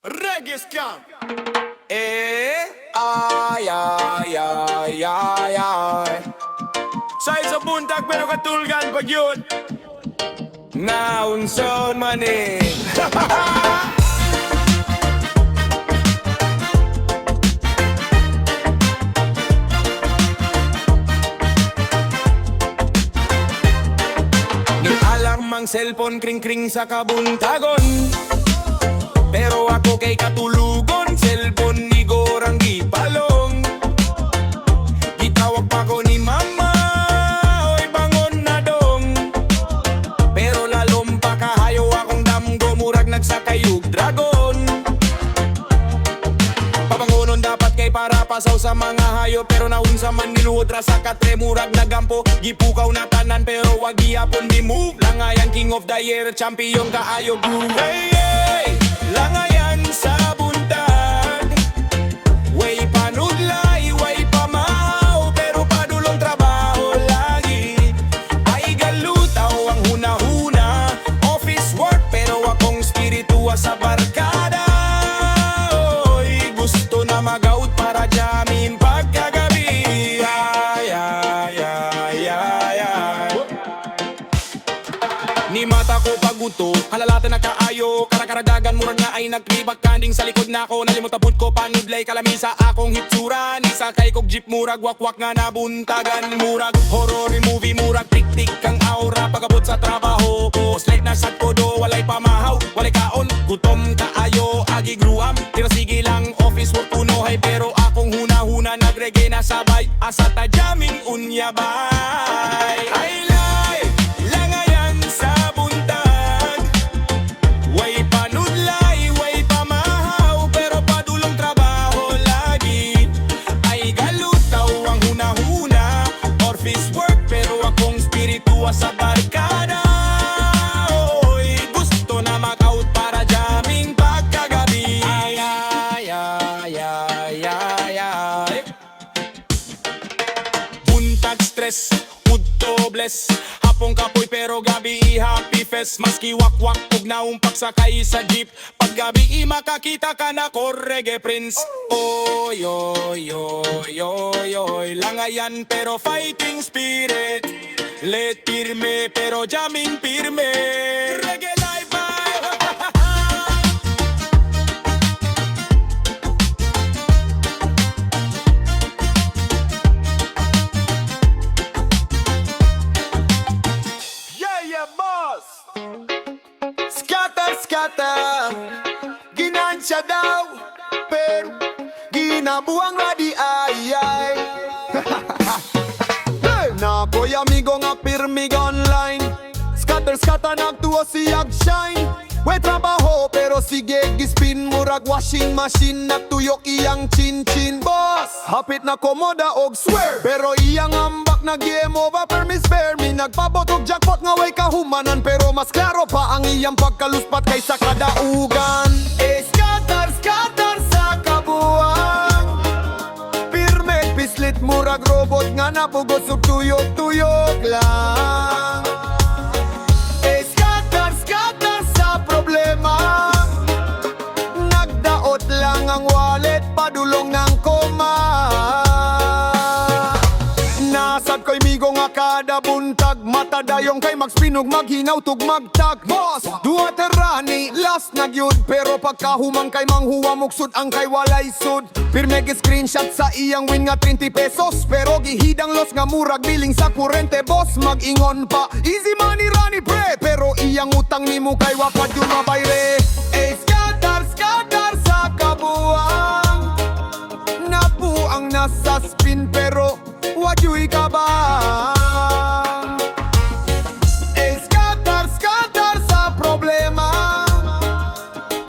Reggae scam. Ay, ay, ay, ay, ay. Sa isa buntag pero katulgan pag yun. Naunson man eh. Alarm ang cellphone kring-kring sa kabuntagon. Pero ako kay katulugon, cellphone ni Gorang gipalong. Gitawag pa ko ni mama, oy bangon na dong. Pero lalong pa kahayo akong damgo, murag nagsakayog dragon. Pabangonon dapat kay para pasaw sa mga hayo, pero naunsa man niluhod ra sa katre, murag nagampo. Gipukaw na tanan pero wag gihapon di move. Langayan king of the year, champion kaayo groove. Hey, hey! Langayan sa buntag, way panudlay, way pamahaw, pero padulong trabaho lagi. Ay galutaw ang huna-huna, office work pero akong spiritua sa barkada. Oy, gusto na mag-out para jamin pagkagabi. Ay, ay, ay, ay, ay. Ni mata ko paguto, kalalata na kaayo, karakaradagan murag na ay naglibak kanding sa likod na ako. Nalimutabot ko panudlay kalamisa akong hitsura. Ni sakay kog jeep murag wakwak nga nabuntagan. Murag horror movie, murag tik-tik kang aura. Pagabot sa trabaho ko, slate na sad ko do, walay pamahaw, walay kaon, gutom kaayo, agi gruam. Tira sige lang, office work punohay, pero akong huna-huna nagreggae na sabay. Asa ta jamming unyabay. Ay lay, langayan sa buntag, way panudlay, way pamahaw, pero padulong trabaho lagi. Ay galutaw ang huna-huna, office work pero akong spiritua sa barkada. Oy, gusto na mag-out para jamming pagkagabi. Ay, ay, ay, ay, ay, ay. Buntag stress, udto bless, hapong kapoy pero gabi happy fest. Maski wakwak ug naumpak sakay sa jeep, paggabi makakita ka na ko reggae prince. Oy, oy, oy, oy, oy. Langayan pero fighting spirit, let pirme pero jamming pirme. Reggae life vibe. Yeah, yeah, boss. Scatter, scatter. Ginansya daw, pero ginabuang na di ay ay. Hey, nakoy amigo nga pirmig online. Scatter, scatter nagtuwa siyag shine. We trabaho pero sige gispin, murag washing machine, nagtuyok iyang chin-chin. Boss, hapit na komoda og swear, pero iyang ambak na game over per me spare me. Nagpabot og jackpot nga way kahumanan, pero mas klaro pa ang iyang pagkaluspat kaysa kadaugan. Scatter, scatter sa kabuang, pirme pislit murag robot nga napugos og tuyok-tuyok lang. Scatter, scatter sa problema, nagdaot lang ang wallet, padulong ng koma. Nasad ko'y migo nga kada buntag, mata dayong kay magspinog, maghinaw tug magtag. Boss, duha terani, last nagyud, pero pagkahumang kay manghuwa muksud ang kay walay sud. Pirme screenshot sa iyang win nga 30 pesos, pero gihidang loss nga murag biling sa kurente. Boss, mag-ingon pa, easy money rani pre, pero iyang utang nimo kay wapad yun mabayre. Scatter, scatter sa kabuang, nabuang nasa spin pero wadyuy kabang. Scatter, scatter sa problema,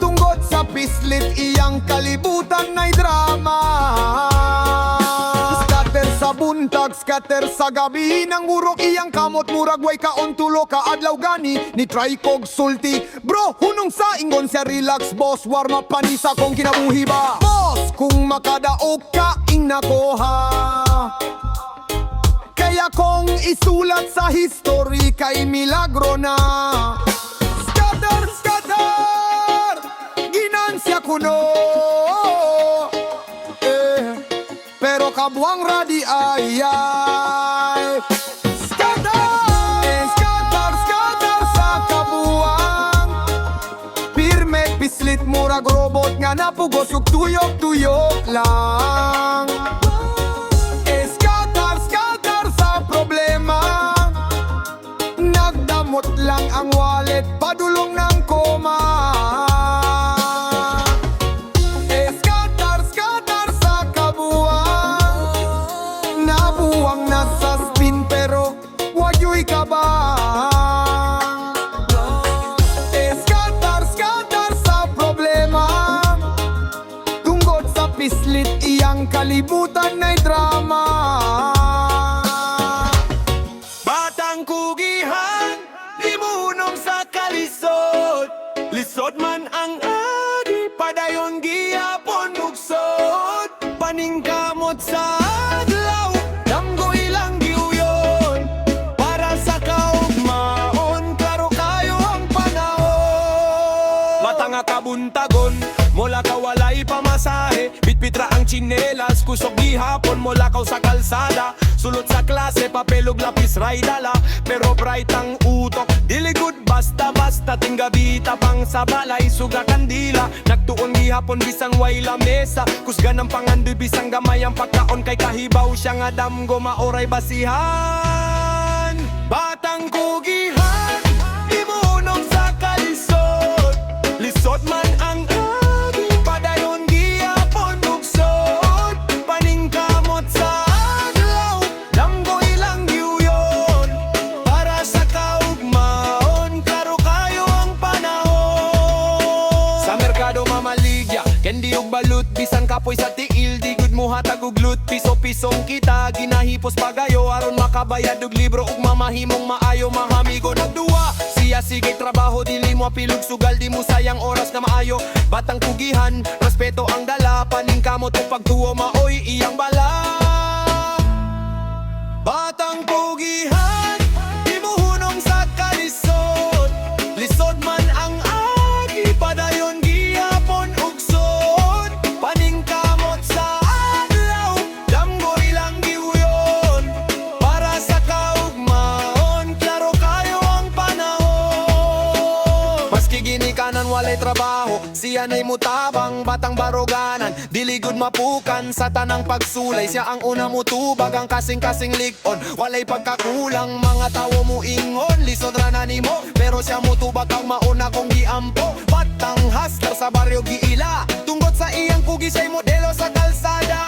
tungod sa pislit iyang kalibutan na'y drama. Scatter sa buntag, scatter sa gabi, nang urok iyang kamot, murag way kaon tulo ka adlaw gani. Ni try kog sulti, bro, hunong sa ingon siya relax boss, warm up panisa kong kinabuhi ba. Boss, kung makadaog ka ing nakoha, kaya kong isulat sa history kay milagro na. Scatter, scatter, ginansya kuno pero kabuang radi ay scatter, scatter, scatter sa kabuang. Pirme pislit murag robot nga napugos ug tuyok-tuyok lang. Scatter, scatter sa problema. Nagdamot lang ang wallet, padulong ng koma. Scatter, scatter sa kabuang. Nabuwang na sa spin pero wayoy kabang. Scatter, scatter sa problema. Tungkol sa pislit iyang kalibutan na'y drama. Batang kugihan, di munong sa kalisod. Lisod man ang adi, padayon giyapon ugsod. Paningkamot sa adlaw, damgo ilang giuyon. Para sa kaugmaon, klaro kayo ang panahon. Mata nga kabuntagon, mola ka walay pamasahe. Bitbitra ang tsinelas, kusog gihapon, mola kaw sa kalsada. Sulot sa klase, papelog lapis ray dala. Pero bright ang utok, dili good basta-basta. Tinggabita pang sa balay, suga kandila. Nagtuon gihapon bisang way lamesa. Kusgan ang pangandoy bisang gamay ang pagkaon. Kay kahibaw siya nga damgo maoray basihan. Batang kugihan, di munong sa kalisod. Lisod man ang agi, padayon giyapon ugsod. Paningkamot sa adlaw, damgo ilang giuyon. Para sa kaugmaon, klaro kayo ang panahon. Sa merkado mamaligya, kendi ug balut, bisan kapoy sa tiil, di gud mo hatag og lut. Piso-pisong kita, ginahipos pagayo, aron makabayad og libro ug mamahimong maayo. Mahamigo nagduwa, siya sige trabaho, dili mo apilog sugal, di mo sayang oras na maayo. Batang kugihan, respeto ang dala, paningkamot ug pagtuo maoy iyang bala. Batang kugihan, di mo hunong sa kalisod. Lisod man ang agi, padayon gihapon ugsod. Paningkamot sa adlaw, damgo ilang giuyon. Para sa kaugmaon, klaro kayo ang panahon. Maski ginikanan walay trabaho, siya na'y mutabang, batang baroganan. Diligod mapukan sa tanang pagsulay, siya ang una mutubag, ang kasing-kasing ligon. Walay pagkakulang, mga tawo mo ingon. Lisod ra na nimo, pero siya mutubag ang mauna kong giampo. Batang hustler sa baryo giila, tunggot sa iyang kugi siya'y modelo sa kalsada.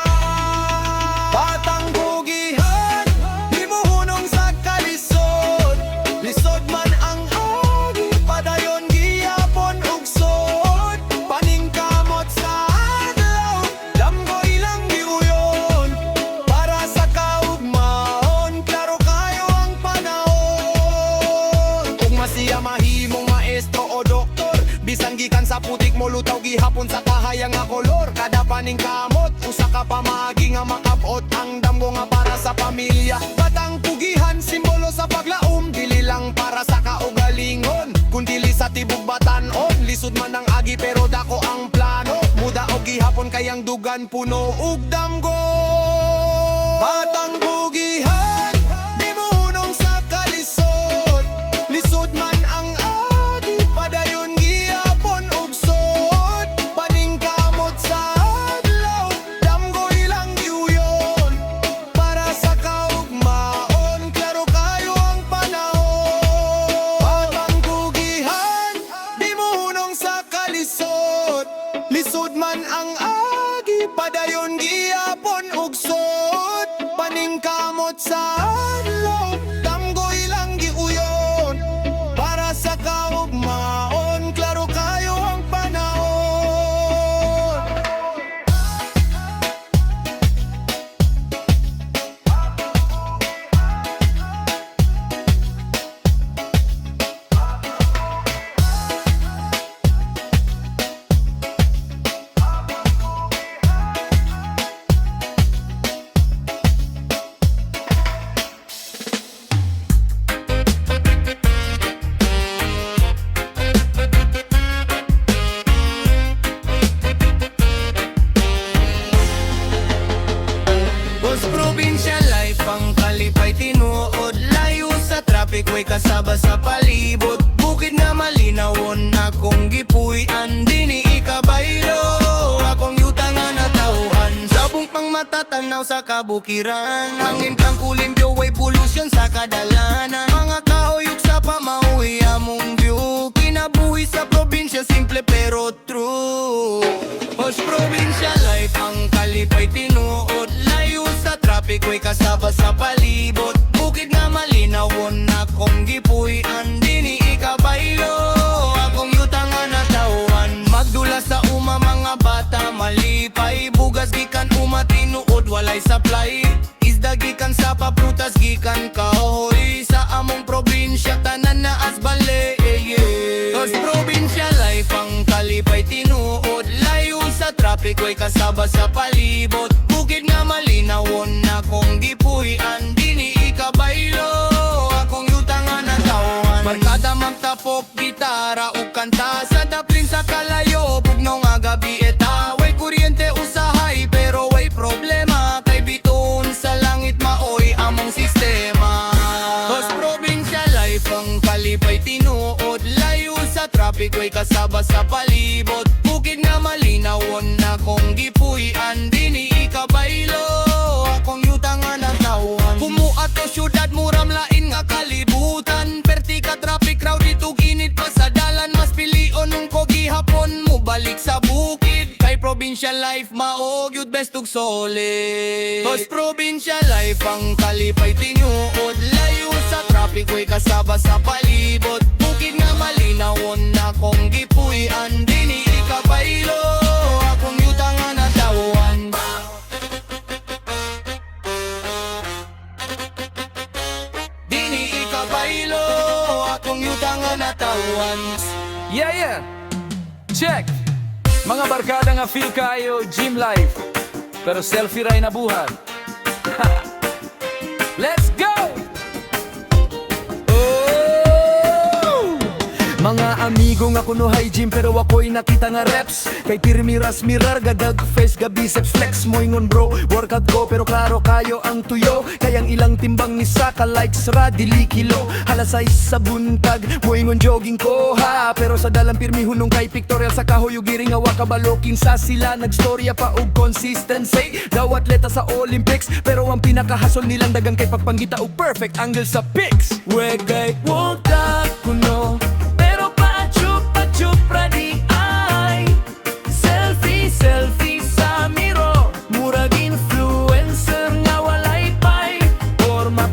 Batang kugihan, di mo hunong sa kalisod. Lisod man ang agi, padayon giyapon ugsod. Paningkamot sa adlaw, damgo ilang giuyon. Para sa kaugmaon, klaro kayo ang panahon. Kung masiya mahimong maestro o doktor, bisan gikan sa putik mo lutaw gihapon sa kahayang nga kolor. Kada paningkamot, usa ka pamagi nga makabot. Ang damgo nga para sa pamilya. Batang kugihan, simbolo sa paglaom, dili lang para sa kaugalingon, kundili sa tibok batanon. Lisod man ang agi pero dako ang plano. Muda og gihapon kayang dugan puno ug damgo. Batang kugihan, di mo hunong sa kalisod. Lisod man ang agi, padayon gihapon ugsod. Paningkamot sa adlaw, damgo ilang giuyon. Para sa kaugmaon, klaro kayo ang panahon. Batang kugihan, di mo hunong sa kalisod. Lisod man ang agi, padayon gihapon ugsod. Paningkamot sa kasaba sa palibot. Bukid nga malinawon akong gipuy-an, dini ikabaylo akong yuta nga natauhan. Sabong pang matatanaw sa kabukiran, hangin kang kulimpyo way pollution sa kadalanan. Mga kahoyok sa pamauwi among view, kinabuhi sa probinsya simple pero true. Posh probinsya life ang kalipay tinuod, layo sa traffic way kasaba sa palibot. Bukid nga malinawon akong gipuy-an, dini ikabaylo akong yuta nga natawan. Magdula sa uma mga bata malipay, bugas gikan uma tinuod walay supply. Isda gikan sa paprutas gikan kahoy, sa among probinsya tanan na asbale. Cause probinsya life ang kalipay tinuod, layo sa traffic way kasaba sa palibot. Bukid nga malinawon akong gipuy-an, dini ikabaylo akong yuta nga natawan. Barkada magtapok gitara ug kanta sa daplin sa kalayo, bugnaw nga gabi eta. Way kuryente usahay pero way problema, kay bituon sa langit maoy among sistema. Cause probinsya life ang kalipay tinuod, layo sa traffic way kasaba sa palibot. Bukid nga malinawon akong gipuy-an, dini ikabaylo akong yuta nga natawan. Kumuat to syudad muram lain nga kalibutan, perti ka traffic crowd dito ginit pa sa dalan. Mas pilion nung ko gihapon mo balik sa bukid, kay probinsya life maog yud best ug solid. Cause probinsya life ang kalipay tinuod, layo sa traffic way kasaba sa palibot. Bukid nga malinawon akong gipuy-an, dini ikabaylo akong yuta nga natawan. Dini ikabaylo akong yuta nga natawan. Yeah. Check. Mga barkada nga feel kayo gym life, pero selfie ray na buhat. Let's go! Mga amigo nga kunuhay gym pero ako'y nakita nga reps. Kay pirmiras mirar gadag face ga biceps flex. Moingon bro, workout ko pero klaro kayo ang tuyo. Kayang ilang timbang ni saka likes ra dili kilo. Halasay sa buntag, moingon jogging ko ha. Pero sa dalang pirmi hunong kay pictorial sa kahoy giring nga wakabalokin sa sila. Nagstorya pa og consistency. Daw atleta sa Olympics pero ang pinakahasol nilang dagang kay pagpanggita og perfect angle sa pics. Wegay workout kuno Chupra di ay selfie sa miro. Murag influencer nga walay pay. Forma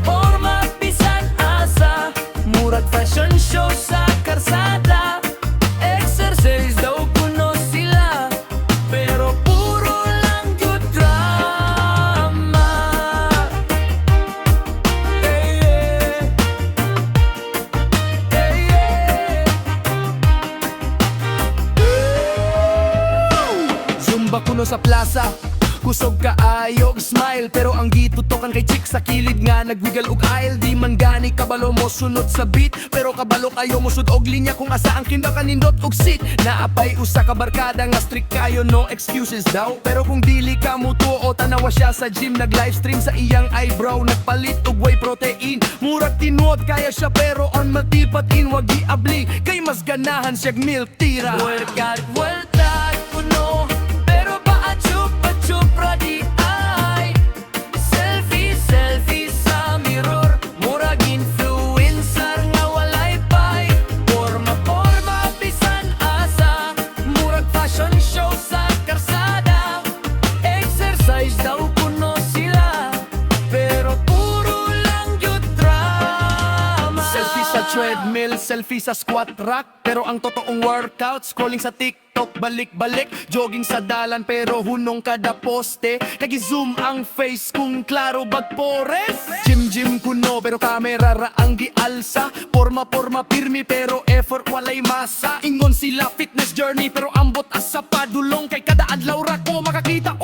bisan asa. Murag fashion show sa karsada. Exercise daw kuno sila, pero puro lang good drama. Zumba kuno sa plaza, kusog kaayog smile. Pero ang gitutokan kay chick sa kilid nga nagwiggle og aisle. Di man gani kabalo mo sunod sa beat, pero kabalo kayo mo sud og linya kung asa ang kinda kanindot og seat. Naapay usa ka barkada nga strict kayo, no excuses daw. Pero kung dili ka mo tuo, tanawa siya sa gym nag livestream sa iyang eyebrow. Nagpalit og whey protein, murag tinuod kaya siya pero on matipat in wag giabli. Kay mas ganahan siyag milk tira. Workout kuno pero pa chupra di ay selfie sa mirror. Murag influencer nga walay pay. Forma bisan asa. Murag fashion show sa karsada. Exercise daw kuno sila, pero puro lang yun drama. Selfie sa treadmill, selfie sa squat rack, pero ang totoong workout scrolling sa TikTok balik-balik. Jogging sa dalan pero hunong kada poste. Nag-zoom ang face kung klaro bag pores. Gym kuno pero kamera ra ang gialsa. Forma pirmi pero effort walay masa. Ingon sila fitness journey pero ambot as sa padulong. Kay kada adlaw ra ko makakita